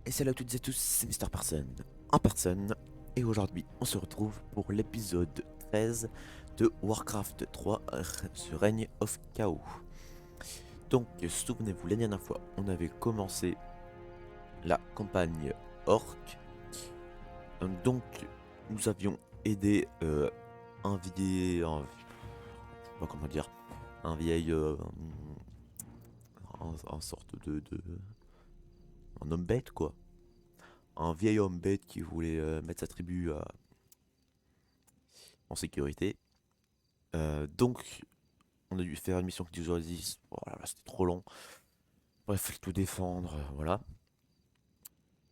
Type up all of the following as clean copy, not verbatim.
Et salut à toutes et à tous, c'est Mister Person en personne. Et aujourd'hui, on se retrouve pour l'épisode 13 de Warcraft 3 The Reign of Chaos. Donc, souvenez-vous, la dernière fois, on avait commencé la campagne Orc. Donc, nous avions aidé je sais pas comment dire, un vieil, un sorte un homme bête quoi. Un vieil homme bête qui voulait mettre sa tribu en sécurité. Donc, on a dû faire une mission qui dure 10. Voilà, c'était trop long. Bref, fallait tout défendre, voilà.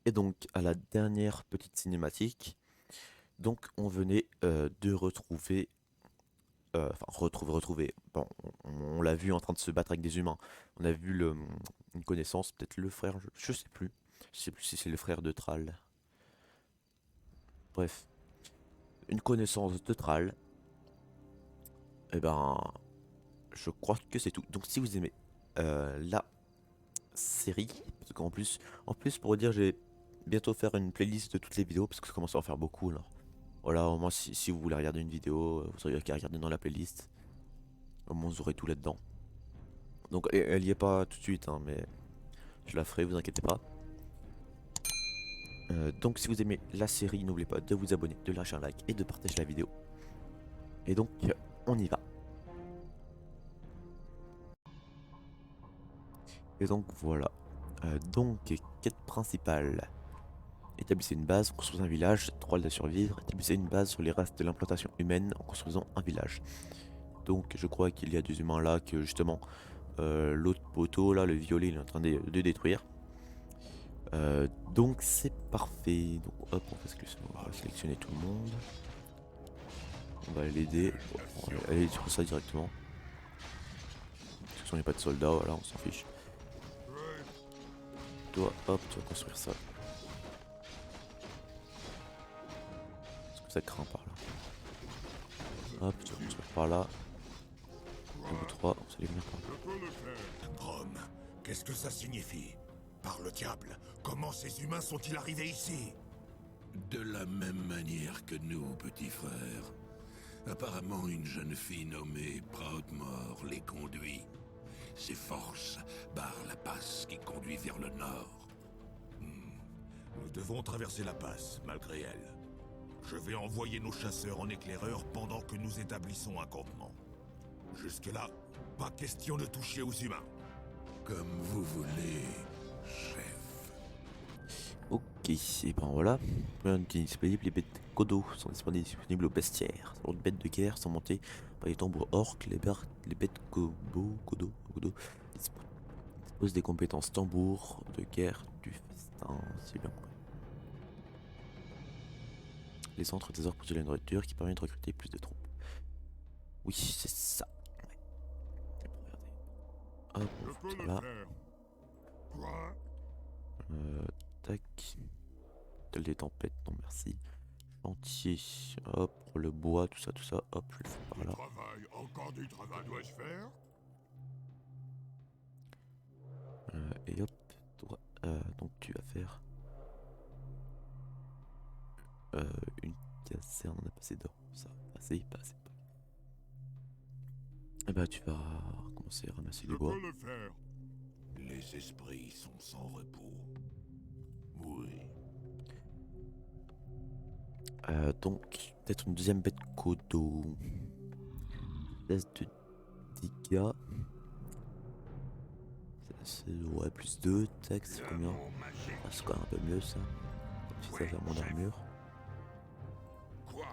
Et donc, à la dernière petite cinématique, donc on venait de retrouver. Retrouver. Bon, on l'a vu en train de se battre avec des humains. On a vu une connaissance, peut-être le frère, je sais plus. Je sais plus si c'est le frère de Thrall. Bref, une connaissance de Thrall. Et ben, je crois que c'est tout. Donc, si vous aimez la série, parce en plus pour dire, j'ai bientôt faire une playlist de toutes les vidéos parce que ça commence à en faire beaucoup alors. Voilà, au moins si vous voulez regarder une vidéo, vous aurez qu'à regarder dans la playlist. Au moins vous aurez tout là-dedans. Donc elle y est pas tout de suite, hein, mais je la ferai, vous inquiétez pas. Donc si vous aimez la série, n'oubliez pas de vous abonner, de lâcher un like et de partager la vidéo. Et donc on y va. Et donc voilà. Donc quête principale. Établissez une base, construisez un village, 3 de survivre. Établissez une base sur les restes de l'implantation humaine en construisant un village. Donc je crois qu'il y a des humains là que justement l'autre poteau là, le violet, il est en train de détruire. Donc c'est parfait. Donc hop, on va sélectionner tout le monde. On va l'aider. On va aller sur ça directement. De toute façon il n'y a pas de soldats, voilà, on s'en fiche. Toi, hop, tu vas construire ça. Parce que ça craint par là. Hop, tu vas construire par là. Et vous trois, vous allez venir par là. Grom, qu'est-ce que ça signifie? Par le diable, comment ces humains sont-ils arrivés ici? De la même manière que nous, petit frère. Apparemment, une jeune fille nommée Proudmoore les conduit. Ses forces barrent la passe qui conduit vers le nord. Nous devons traverser la passe, malgré elle. Je vais envoyer nos chasseurs en éclaireur pendant que nous établissons un campement. Jusque-là, pas question de toucher aux humains. Comme vous voulez, chef. Ok, et ben voilà. Plein de disponibles, les bêtes Kodo sont disponibles au bestiaire. Les bêtes de guerre sont montées par les tambours orques, les bêtes Kodo disposent des compétences tambour de guerre du festin, c'est bien. Les centres des orques produisent la nourriture qui permet de recruter plus de troupes. Oui, c'est ça. Ouais. Regardez. Hop, on fout ça là. Quoi? Tac. Tel des tempêtes, non merci. Chantier, hop, pour le bois, tout ça, hop, je le fais par là. Encore du travail dois-je faire? Et hop, toi, donc tu vas faire une caserne, on a passé d'or, ça va passer, passer. Et bah tu vas commencer à ramasser du bois. le faire. Les esprits sont sans repos. Oui. Donc, peut-être une deuxième bête Kodo. Laisse de dégâts. Ouais, plus 2, tac, c'est combien? Ah, c'est quand même un peu mieux ça. Si ça fait mon armure. Quoi?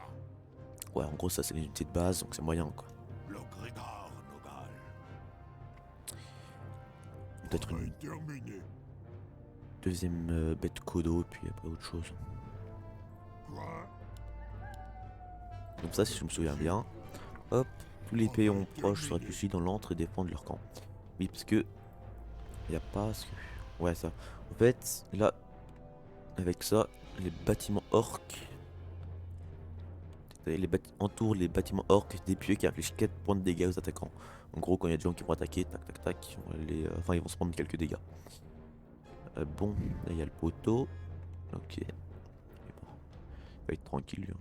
Ouais, en gros, ça c'est l'unité de base, donc c'est moyen quoi. Le Grégor Nogal. Peut-être une Terminé. deuxième bête Kodo, puis après autre chose. Quoi? Comme ça, si je me souviens bien, hop, tous les péons proches seraient plus dans l'antre et défendre leur camp. Oui, parce que y a pas ce que... Ouais, ça. En fait, là, avec ça, les bâtiments orques, entourent les bâtiments orques des pieux qui infligent 4 points de dégâts aux attaquants. En gros, quand il y a des gens qui vont attaquer, tac tac tac, ils vont ils vont se prendre quelques dégâts. Bon, là il y a le poteau. Ok. Et bon, il va être tranquille lui, hein.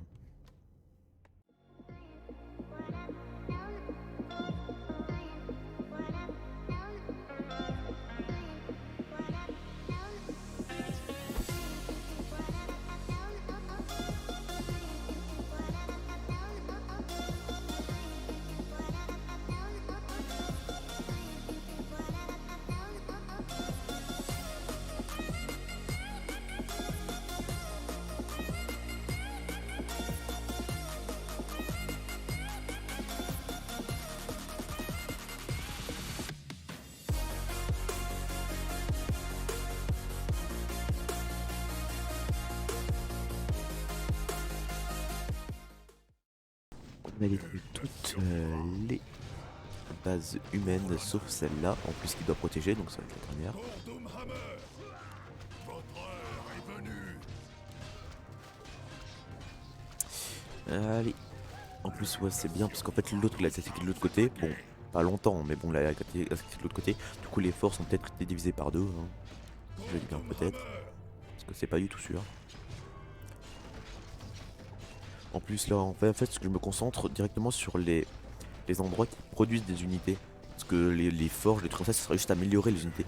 On a détruit toutes les bases humaines sauf celle-là, en plus qui doit protéger, donc ça va être la dernière. Lord Doomhammer, votre heure est venue. Allez. En plus, ouais, c'est bien parce qu'en fait, l'autre il a attaqué de l'autre côté. Bon, pas longtemps, mais bon, il a attaqué de l'autre côté. Du coup, les forces ont peut-être été divisées par deux. Hein. Je dis bien peut-être. Parce que c'est pas du tout sûr. En plus, là, en fait, ce que je me concentre directement sur les endroits qui produisent des unités. Parce que les forges, les trucs comme ça serait juste améliorer les unités.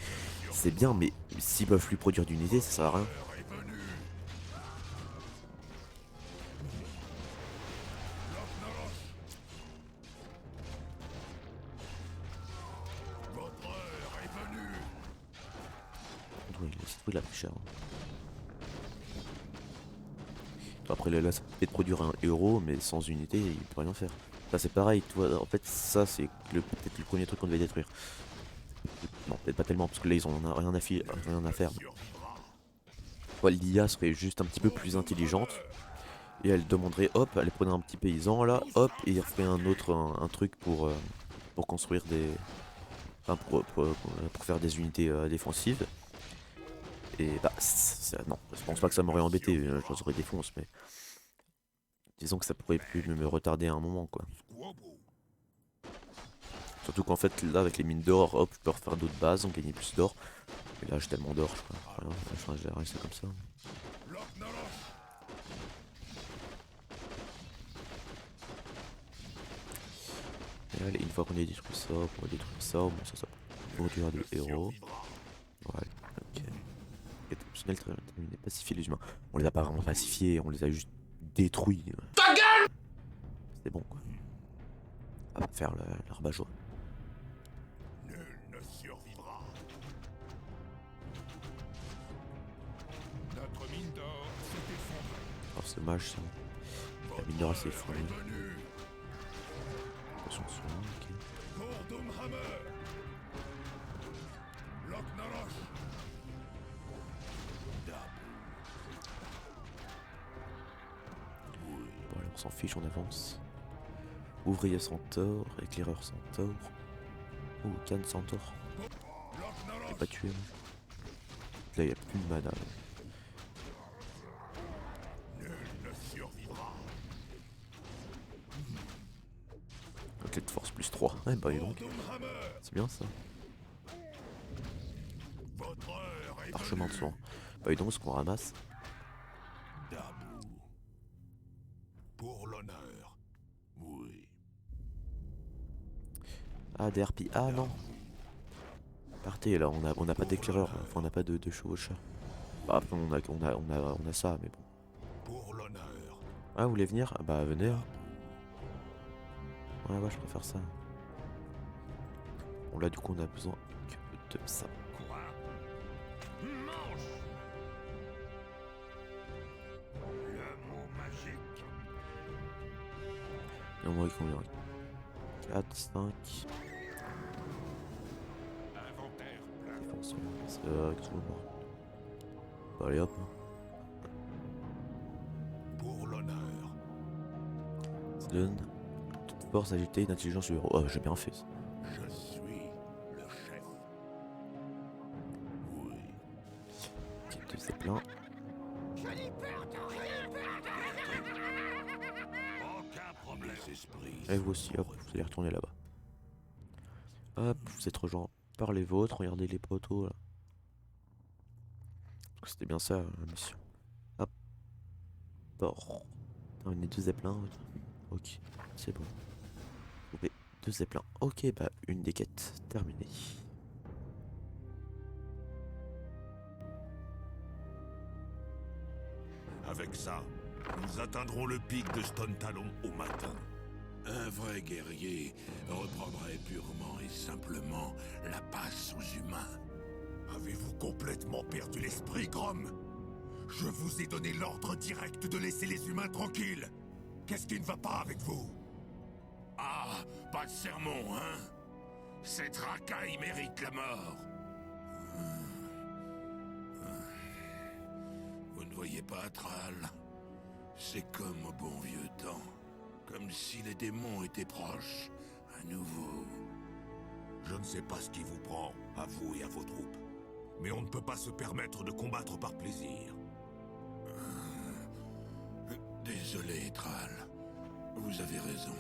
C'est bien, mais s'ils peuvent plus produire d'unités, ça sert à rien. Ouais, il a pris cher. Hein. Après là, ça peut produire un héros, mais sans unité, il peut rien faire. Ça c'est pareil, tu vois, en fait ça c'est peut-être le premier truc qu'on devait détruire. Non, peut-être pas tellement, parce que là ils en ont rien à faire. Ouais, l'IA serait juste un petit peu plus intelligente. Et elle demanderait, hop, elle prenait un petit paysan là, hop, et il ferait un truc pour construire des... Enfin, pour faire des unités défensives. Et bah, non, je pense pas que ça m'aurait embêté, je les aurais défonce, mais... Disons que ça pourrait plus me retarder à un moment, quoi. Surtout qu'en fait, là, avec les mines d'or, hop, je peux refaire d'autres bases, on gagne plus d'or. Et là, j'ai tellement d'or, je crois. Voilà, je vais rester comme ça. Et allez, une fois qu'on a détruit ça, on va détruire ça, bon, ça peut produire des héros. Voilà, ok. Quête optionnelle, très terminé. Pacifier les humains. On les a pas vraiment pacifiés, on les a juste détruits. Ta gueule! C'était bon, quoi. On va faire l'arbat-joie. Nul ne survivra. Notre mine d'or s'est effondrée. Oh, c'est dommage ça. La mine d'or s'est effondrée. Attention, ok. Lord Doomhammer, Loch-Norosh. Bon, allez, on s'en fiche, on avance. Ouvrier centaure, éclaireur centaure. Oh, canne centaure. J'ai pas tué. Là, il n'y a plus de mana. Nul ne survivra. Ok, de force plus 3. Ouais, bah, et donc. C'est bien ça. Votre heure est Parchemin de venue. sang. Bah, et donc, ce qu'on ramasse. Debout. Pour l'honneur. Oui. Ah, des harpies. Ah, non. Partez, là, on a pas d'éclaireur. Enfin, on n'a pas de chevaucheur. Bah, après, on a ça, mais bon. Pour l'honneur. Ah, vous voulez venir? Ah, bah, venez. Hein. Ouais, je préfère ça. Bon, là, du coup, on a besoin que de ça. Quoi? Mange. Le mot magique. Et on va combien? 4, 5. Inventaire plein. Défense, excuse-moi. Bah, allez hop. Pour l'honneur. Ça donne toute force, agilité, une intelligence du héros. Oh, j'ai bien fait ça. Je suis le chef. Oui. Type de zeppelin. Aucun problème. Les esprits. Et vous aussi, hop, vous allez retourner là-bas. Hop, vous êtes rejoints par les vôtres. Regardez les poteaux là. C'était bien ça la mission. Hop. Port. Terminer 2 zeppelins. Ok, c'est bon. Trouver 2 zeppelins. Ok, bah une des quêtes terminée. Avec ça, nous atteindrons le pic de Stone Talon au matin. Un vrai guerrier reprendrait purement et simplement la passe aux humains. Avez-vous complètement perdu l'esprit, Grom? Je vous ai donné l'ordre direct de laisser les humains tranquilles. Qu'est-ce qui ne va pas avec vous? Ah, pas de sermon, hein? Cette racaille mérite la mort. Vous ne voyez pas, Thrall? C'est comme au bon vieux temps. Comme si les démons étaient proches, à nouveau. Je ne sais pas ce qui vous prend, à vous et à vos troupes. Mais on ne peut pas se permettre de combattre par plaisir. Désolé, Thrall. Vous avez raison.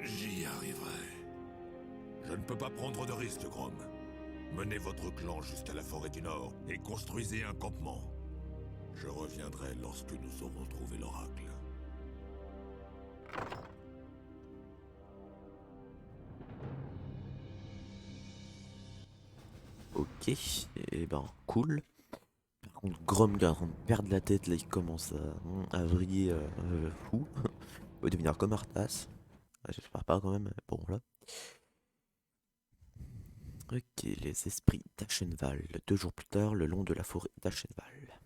J'y arriverai. Je ne peux pas prendre de risque, Grom. Menez votre clan jusqu'à la forêt du Nord et construisez un campement. Je reviendrai lorsque nous aurons trouvé l'oracle. Ok, et ben cool. Par contre, Grom qui est en train de perdre la tête, là il commence à vriller fou. Il va devenir comme Arthas. Ah, j'espère pas quand même, mais bon là. Ok, les esprits d'Ashenval. 2 jours plus tard, le long de la forêt d'Ashenval.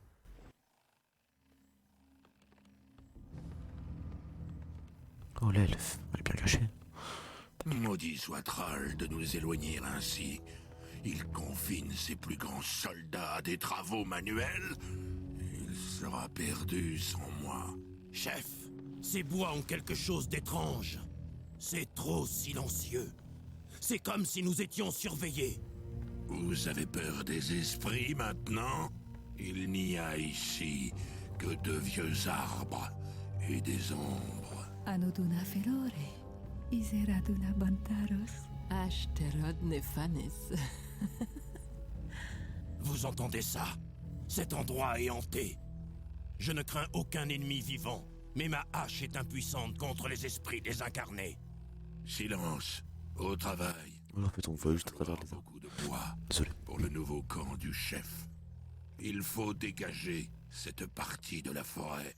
Oh l'elfe, elle est bien cachée. Maudit soit Thrall de nous éloigner ainsi. Il confine ses plus grands soldats à des travaux manuels. Il sera perdu sans moi. Chef, ces bois ont quelque chose d'étrange. C'est trop silencieux. C'est comme si nous étions surveillés. Vous avez peur des esprits maintenant? Il n'y a ici que de vieux arbres et des ombres. Anoduna Felore, Iseraduna Bantaros. Ashterod Nephanes. Vous entendez ça? Cet endroit est hanté. Je ne crains aucun ennemi vivant, mais ma hache est impuissante contre les esprits désincarnés. Silence, au travail. En fait, on voit juste à Il va travers falloir les arbres. beaucoup de bois Désolé. pour le nouveau camp du chef. Il faut dégager cette partie de la forêt.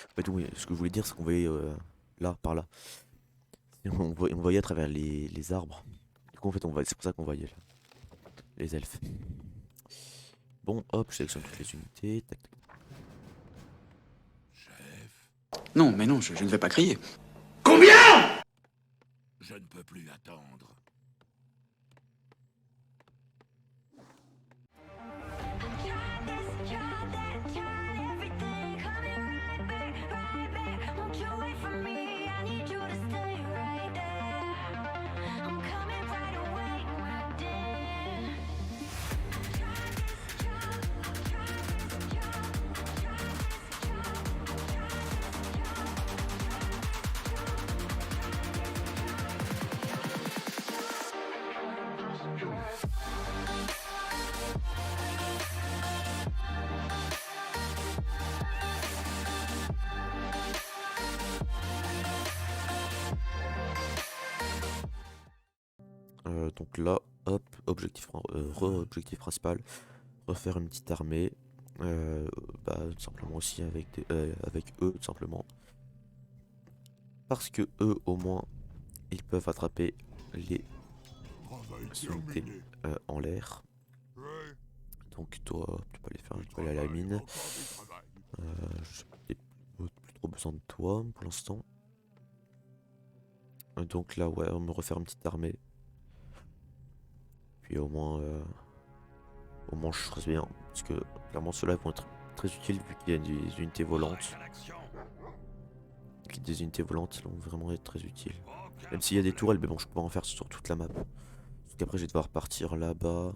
En fait, oui, ce que je voulais dire, c'est qu'on voyait là, par là. On voyait à travers les arbres. Du coup, en fait, c'est pour ça qu'on voyait là. Les elfes. Bon, hop, je sélectionne toutes les unités. Tac, tac. Chef, Non, mais non, je ne vais pas crier. je ne peux plus attendre. Donc là, hop, objectif principal, refaire une petite armée, tout simplement aussi avec eux, tout simplement. Parce que eux, au moins, ils peuvent attraper les unités en l'air. Donc toi, tu peux aller faire, tu peux aller à la mine. J'ai plus trop besoin de toi pour l'instant. Donc là, ouais, on me refaire une petite armée. Puis au moins je serai bien. Parce que clairement ceux-là vont être très utiles vu qu'il y a des unités volantes. Des unités volantes vont vraiment être très utiles. Même s'il y a des tourelles, mais bon, je peux pas en faire sur toute la map. Parce qu'après je vais devoir partir là-bas.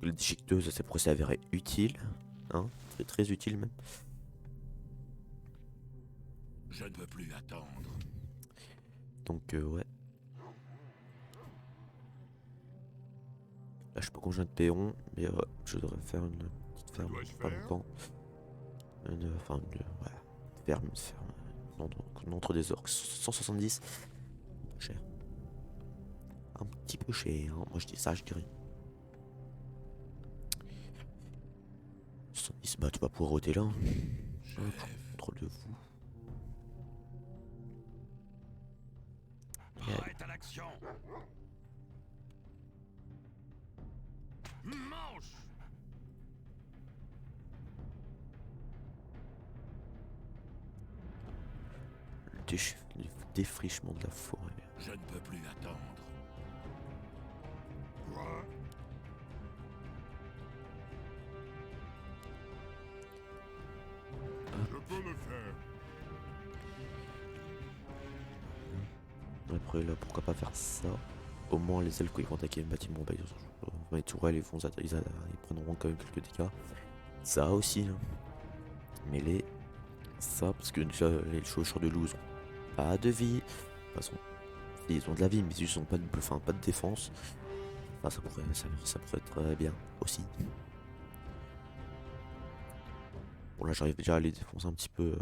Les déchiqueteuses, ça pourrait s'avérer utile. Hein, très très utile même. Je ne peux plus attendre. Donc ouais. Là, je sais pas combien de péons, mais je devrais faire une petite ferme pas longtemps. Enfin, ouais, ferme. Non, entre des orques. 170. Cher. Un petit peu cher, hein. Moi je dis ça, je dis rien. 70, bah tu vas pouvoir ôter là. Hop, contrôle de vous. Prête à l'action. Mange. Le défrichement de la forêt. Je ne peux plus attendre. Quoi? Je peux le faire. Après là, pourquoi pas faire ça. Au moins les elfes quand ils vont attaquer le bâtiment, bah, les tourelles ils prendront quand même quelques dégâts. Ça aussi, hein. Mais ça, parce que déjà les chaussures de loup ils ont pas de vie. De toute façon, ils ont de la vie, mais ils ont pas pas de défense. Enfin, ça pourrait être bien aussi. Bon là j'arrive déjà à les défoncer un petit peu.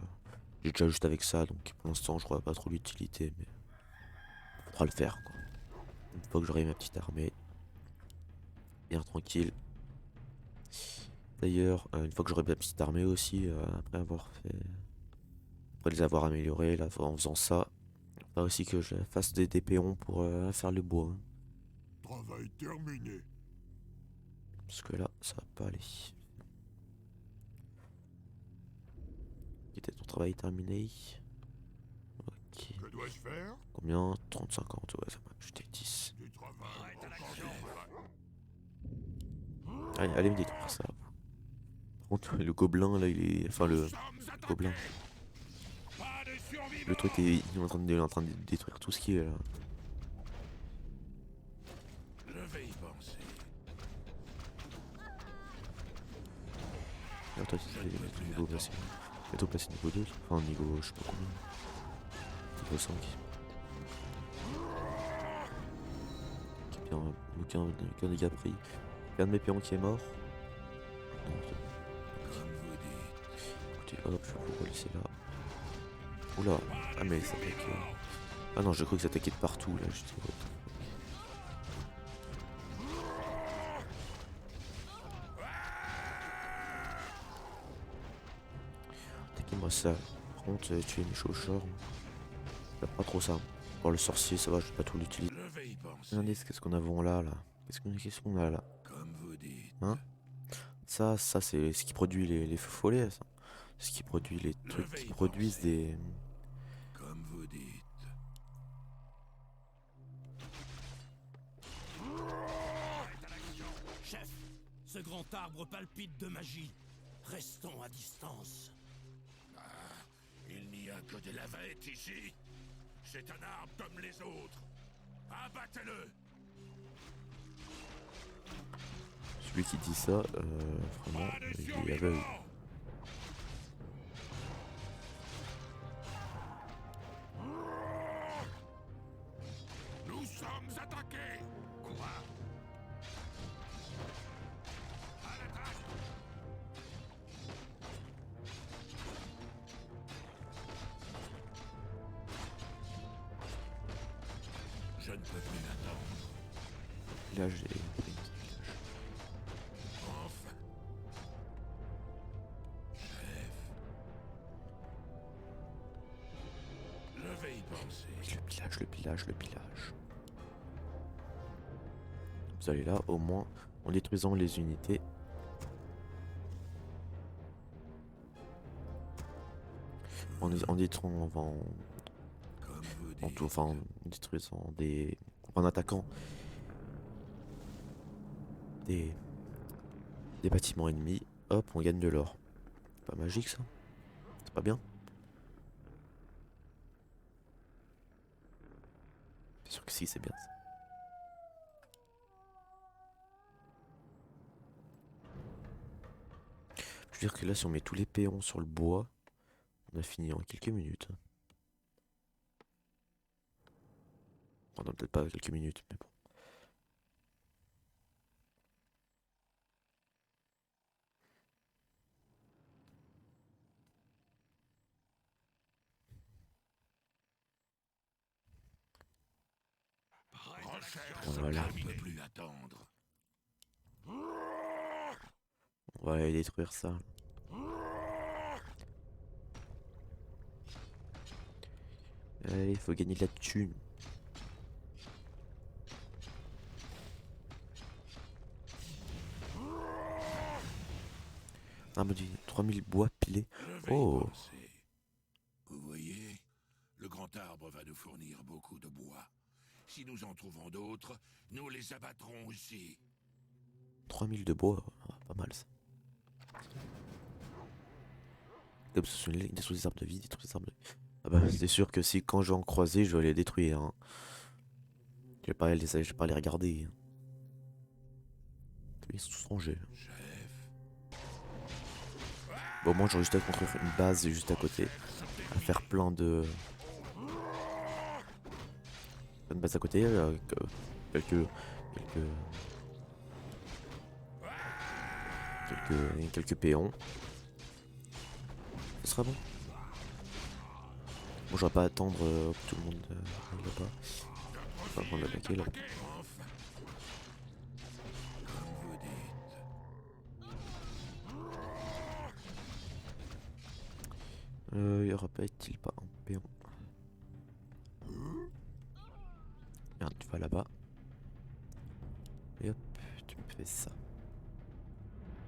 J'ai déjà juste avec ça, donc pour l'instant je vois pas trop l'utilité, mais faudra le faire quoi. Une fois que j'aurai ma petite armée, bien tranquille. D'ailleurs, une fois que j'aurai ma petite armée aussi, après les avoir améliorés, là, en faisant ça, il faudra aussi que je fasse des péons pour faire le bois. Hein. Travail terminé. Parce que là, ça va pas aller. Était ton travail terminé? Ok. Que dois-je faire? Combien? 30-50, ouais, ça va. J'étais 10. Du travail. Prête à l'action. Allez me détruire ça. Par contre, le gobelin, là, il est... Enfin, le gobelin. Pas de survivants. Le truc, il est en train de détruire tout ce qui est là. Je vais y penser. Là, toi, c'est niveau placé. Bientôt placé niveau 2. Enfin, niveau, je sais pas combien. Niveau 5. Ok, bien, aucun dégât pris. Un de mes péons qui est mort. Non, Comme vous dites. écoutez, hop, je vais vous laisser là. Oula, ah mais ça attaque. Ah non, je crois que ça attaquait de partout là. J'étais. Attaquez-moi ça. Par contre, tuer mes chauchards. Pas trop ça. Bon, le sorcier, ça va, je vais pas tout l'utiliser. Je vais y penser. Regardez, qu'est-ce qu'on avons là. Qu'est-ce qu'on a là? Comme vous dites. Hein? Ça c'est ce qui produit les feux follets, ça. Ce qui produit les trucs vais qui y produisent penser. des. Comme vous dites. Prête à l'action. Chef, ce grand arbre palpite de magie. Restons à distance. Il n'y a que de la vête ici. C'est un arbre comme les autres. Abattez-le. Celui qui dit ça, vraiment, Pas de il est survivants. aveugle. Nous sommes attaqués. Quoi? À l'attaque. Je ne peux plus attendre. Là, j'ai. Enfin. Chef. Je vais y penser. Le pillage. Vous allez là, au moins, en détruisant les unités. En détruisant, Comme vous dites. en détruisant en attaquant des bâtiments ennemis, hop, on gagne de l'or. Pas magique ça? C'est pas bien? Bien sûr que si, c'est bien ça. Je veux dire que là, si on met tous les péons sur le bois, on a fini en quelques minutes. Bon, non, peut-être pas quelques minutes, mais bon. Voilà. Je ne peux plus attendre. On va aller détruire ça. Allez, il faut gagner de la thune. Ah, me dit 3000 bois pilés. Je vais y Oh, penser. Vous voyez, le grand arbre va nous fournir beaucoup de bois. Si nous en trouvons d'autres, nous les abattrons aussi. 3000 de bois. Ah, pas mal ça. Comme ce sont les détruire des arbres de vie, détruire des arbres de vie. Ah bah, c'est sûr que si quand je vais en croiser, je vais les détruire. Hein. Je vais pas les regarder. Hein. Ils sont tous rangés. Chef, Bon, moi j'aurais juste à construire une base juste à côté. À faire plein de bases à côté. Quelques, quelques péons. Ce sera bon. Bon, je vais pas attendre que tout le monde ne va pas. On va prendre l'attaquer là. enfin. Comme vous dites. Y aura pas-t-il pas un péon? Regarde, tu vas là-bas. Et hop, tu me fais ça.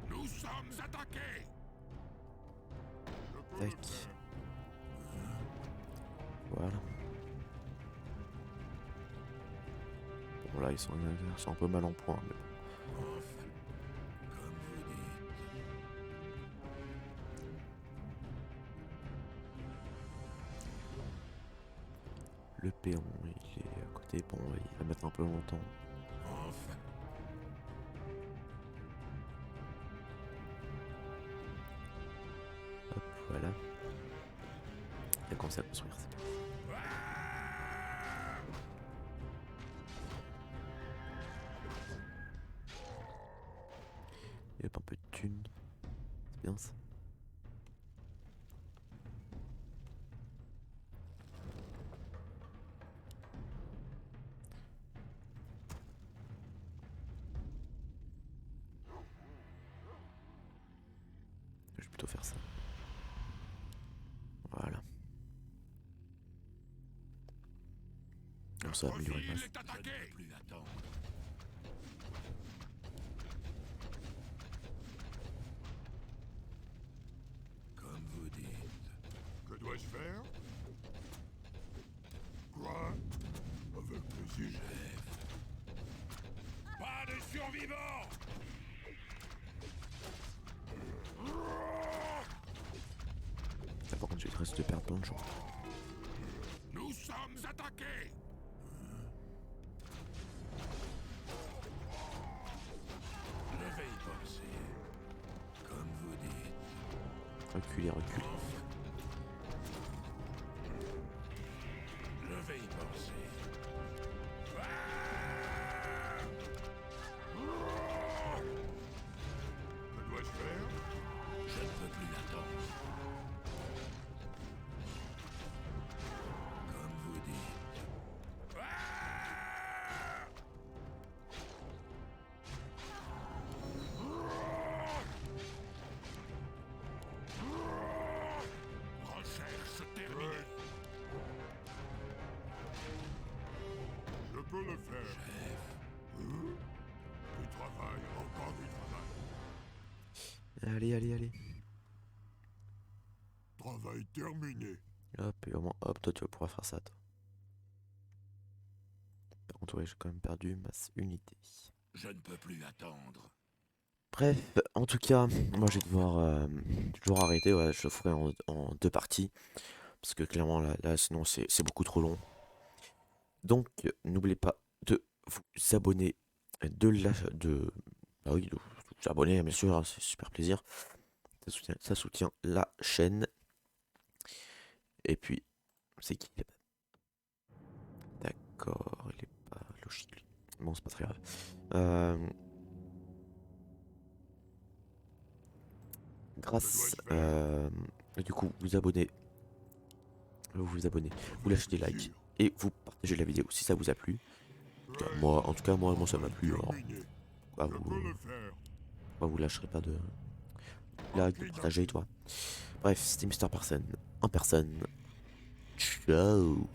Nous sommes attaqués. Tac. Voilà. Bon là ils sont un peu mal en point. Mais bon. Enfin, comme vous dites. Le péon il est à côté. Bon il va mettre un peu longtemps. Enfin. Hop, voilà. Il a commencé à construire ça. Et hop, un peu de thunes. C'est bien ça. Je vais plutôt faire ça. Voilà. Comme ça, améliorer le Ville masse. est attaquée. Je ne peux plus attendre. Comme vous dites. Que dois-je faire? Quoi? Avec plaisir. Pas de survivants. Là, par contre, j'ai risque de perdre plein de gens. Nous sommes attaqués. Je vais y penser. Comme vous dites. Reculer, reculer. Je vais y penser. Que dois-je faire? Je ne peux plus attendre. Comme vous dites. Recherche terminée. Je peux le faire. Du travail, encore du travail. Allez, allez, allez. Travail terminé. Hop, et au moins, hop, toi tu vas pouvoir faire ça, toi. Par contre, ouais, j'ai quand même perdu masse unité. Je ne peux plus attendre. Bref, en tout cas, moi je vais devoir arrêter, ouais, je le ferai en deux parties. Parce que clairement, là sinon c'est beaucoup trop long. Donc, n'oubliez pas de vous abonner, bah oui, de vous abonner, bien sûr, hein, c'est super plaisir. Ça soutient la chaîne. Et puis, c'est qui? D'accord, il est pas logique. Lui. Bon, c'est pas très grave. Grâce, du coup, vous abonnez, vous lâchez des likes et vous partagez la vidéo si ça vous a plu. En tout cas, moi ça m'a plu. Alors, vous lâcherez pas de like, de partager, toi. Bref, c'était Mr. Person en personne. Ciao.